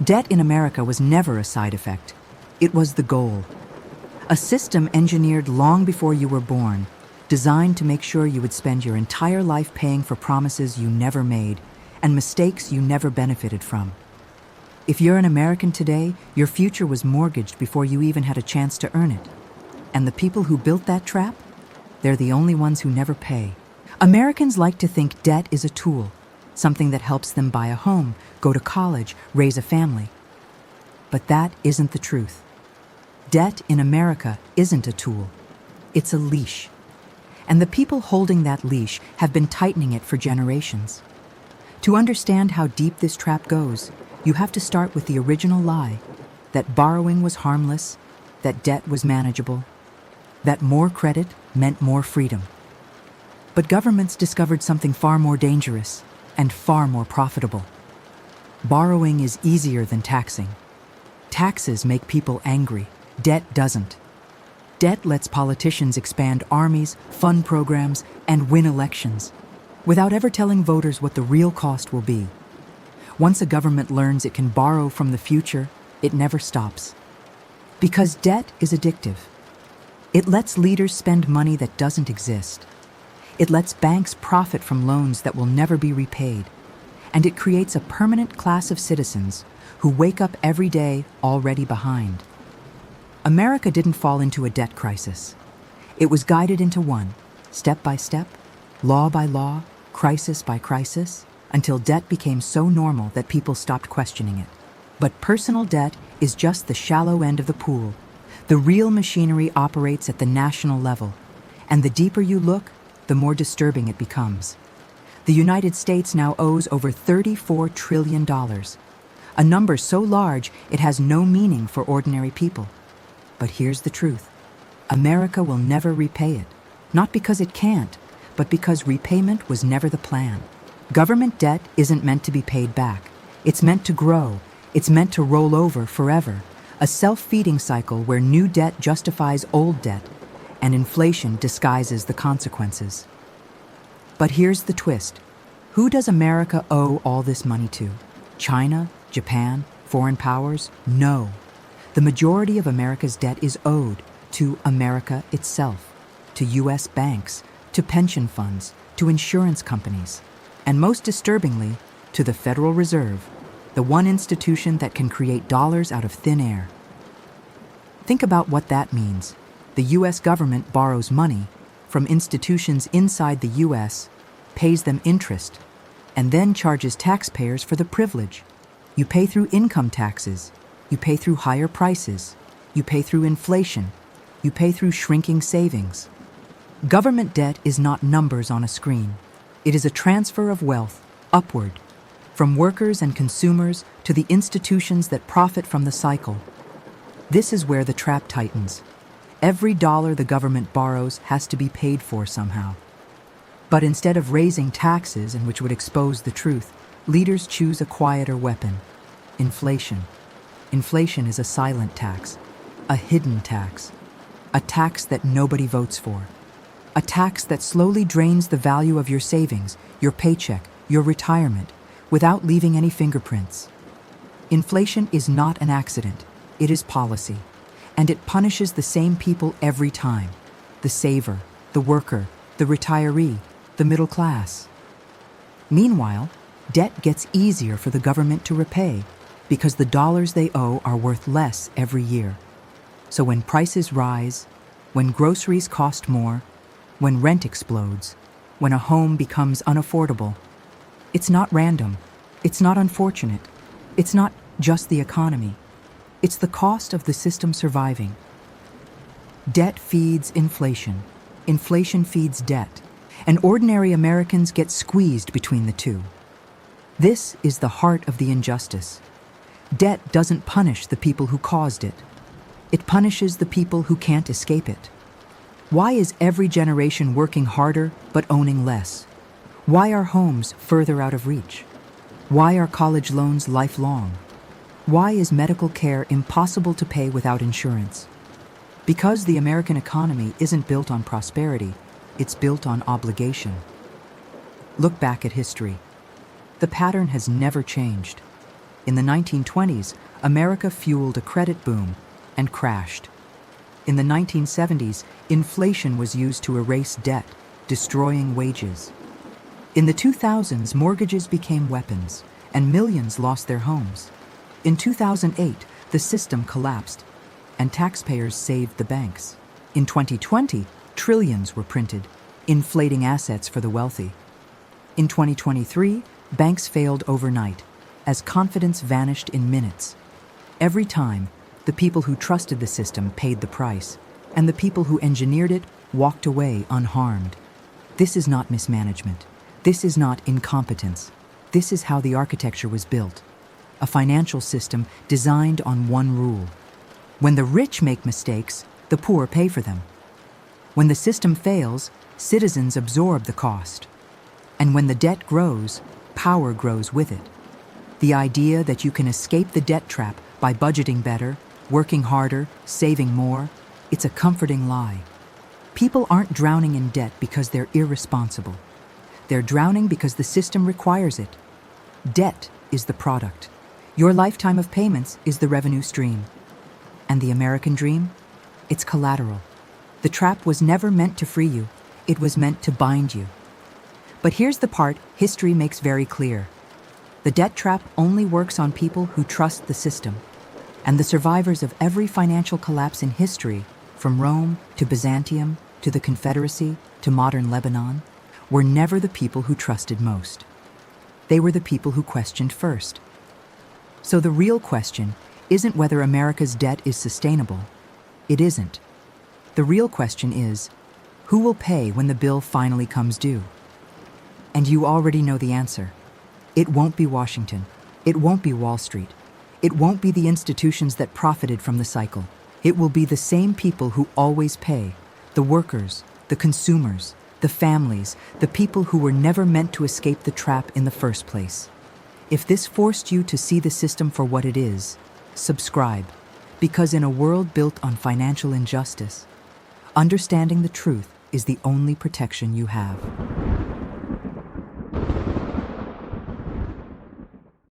Debt in America was never a side effect. It was the goal. A system engineered long before you were born, designed to make sure you would spend your entire life paying for promises you never made and mistakes you never benefited from. If you're an American today, your future was mortgaged before you even had a chance to earn it. And the people who built that trap? They're the only ones who never pay. Americans like to think debt is a tool, something that helps them buy a home, go to college, raise a family. But that isn't the truth. Debt in America isn't a tool. It's a leash. And the people holding that leash have been tightening it for generations. To understand how deep this trap goes, you have to start with the original lie, that borrowing was harmless, that debt was manageable, that more credit meant more freedom. But governments discovered something far more dangerous and far more profitable. Borrowing is easier than taxing. Taxes make people angry. Debt doesn't. Debt lets politicians expand armies, fund programs, and win elections, without ever telling voters what the real cost will be. Once a government learns it can borrow from the future, it never stops. Because debt is addictive. It lets leaders spend money that doesn't exist. It lets banks profit from loans that will never be repaid. And it creates a permanent class of citizens who wake up every day already behind. America didn't fall into a debt crisis. It was guided into one, step by step, law by law, crisis by crisis, until debt became so normal that people stopped questioning it. But personal debt is just the shallow end of the pool. The real machinery operates at the national level, and the deeper you look, the more disturbing it becomes. The United States now owes over $34 trillion, a number so large it has no meaning for ordinary people. But here's the truth. America will never repay it, not because it can't, but because repayment was never the plan. Government debt isn't meant to be paid back. It's meant to grow. It's meant to roll over forever, a self-feeding cycle where new debt justifies old debt, and inflation disguises the consequences. But here's the twist. Who does America owe all this money to? China? Japan? Foreign powers? No. The majority of America's debt is owed to America itself, to U.S. banks, to pension funds, to insurance companies, and most disturbingly, to the Federal Reserve, the one institution that can create dollars out of thin air. Think about what that means. The U.S. government borrows money from institutions inside the U.S., pays them interest, and then charges taxpayers for the privilege. You pay through income taxes. You pay through higher prices. You pay through inflation. You pay through shrinking savings. Government debt is not numbers on a screen. It is a transfer of wealth upward, from workers and consumers to the institutions that profit from the cycle. This is where the trap tightens. Every dollar the government borrows has to be paid for somehow. But instead of raising taxes, and which would expose the truth, leaders choose a quieter weapon: inflation. Inflation is a silent tax, a hidden tax, a tax that nobody votes for, a tax that slowly drains the value of your savings, your paycheck, your retirement, without leaving any fingerprints. Inflation is not an accident, it is policy, and it punishes the same people every time: the saver, the worker, the retiree, the middle class. Meanwhile, debt gets easier for the government to repay because the dollars they owe are worth less every year. So when prices rise, when groceries cost more, when rent explodes, when a home becomes unaffordable, it's not random, it's not unfortunate, it's not just the economy. It's the cost of the system surviving. Debt feeds inflation. Inflation feeds debt. And ordinary Americans get squeezed between the two. This is the heart of the injustice. Debt doesn't punish the people who caused it. It punishes the people who can't escape it. Why is every generation working harder but owning less? Why are homes further out of reach? Why are college loans lifelong? Why is medical care impossible to pay without insurance? Because the American economy isn't built on prosperity, it's built on obligation. Look back at history. The pattern has never changed. In the 1920s, America fueled a credit boom and crashed. In the 1970s, inflation was used to erase debt, destroying wages. In the 2000s, mortgages became weapons, and millions lost their homes. In 2008, the system collapsed, and taxpayers saved the banks. In 2020, trillions were printed, inflating assets for the wealthy. In 2023, banks failed overnight, as confidence vanished in minutes. Every time, the people who trusted the system paid the price, and the people who engineered it walked away unharmed. This is not mismanagement. This is not incompetence. This is how the architecture was built. A financial system designed on one rule. When the rich make mistakes, the poor pay for them. When the system fails, citizens absorb the cost. And when the debt grows, power grows with it. The idea that you can escape the debt trap by budgeting better, working harder, saving more, it's a comforting lie. People aren't drowning in debt because they're irresponsible. They're drowning because the system requires it. Debt is the product. Your lifetime of payments is the revenue stream. And the American dream? It's collateral. The trap was never meant to free you. It was meant to bind you. But here's the part history makes very clear. The debt trap only works on people who trust the system. And the survivors of every financial collapse in history, from Rome to Byzantium to the Confederacy to modern Lebanon, were never the people who trusted most. They were the people who questioned first. So the real question isn't whether America's debt is sustainable. It isn't. The real question is, who will pay when the bill finally comes due? And you already know the answer. It won't be Washington. It won't be Wall Street. It won't be the institutions that profited from the cycle. It will be the same people who always pay, the workers, the consumers, the families, the people who were never meant to escape the trap in the first place. If this forced you to see the system for what it is, subscribe, because in a world built on financial injustice, understanding the truth is the only protection you have.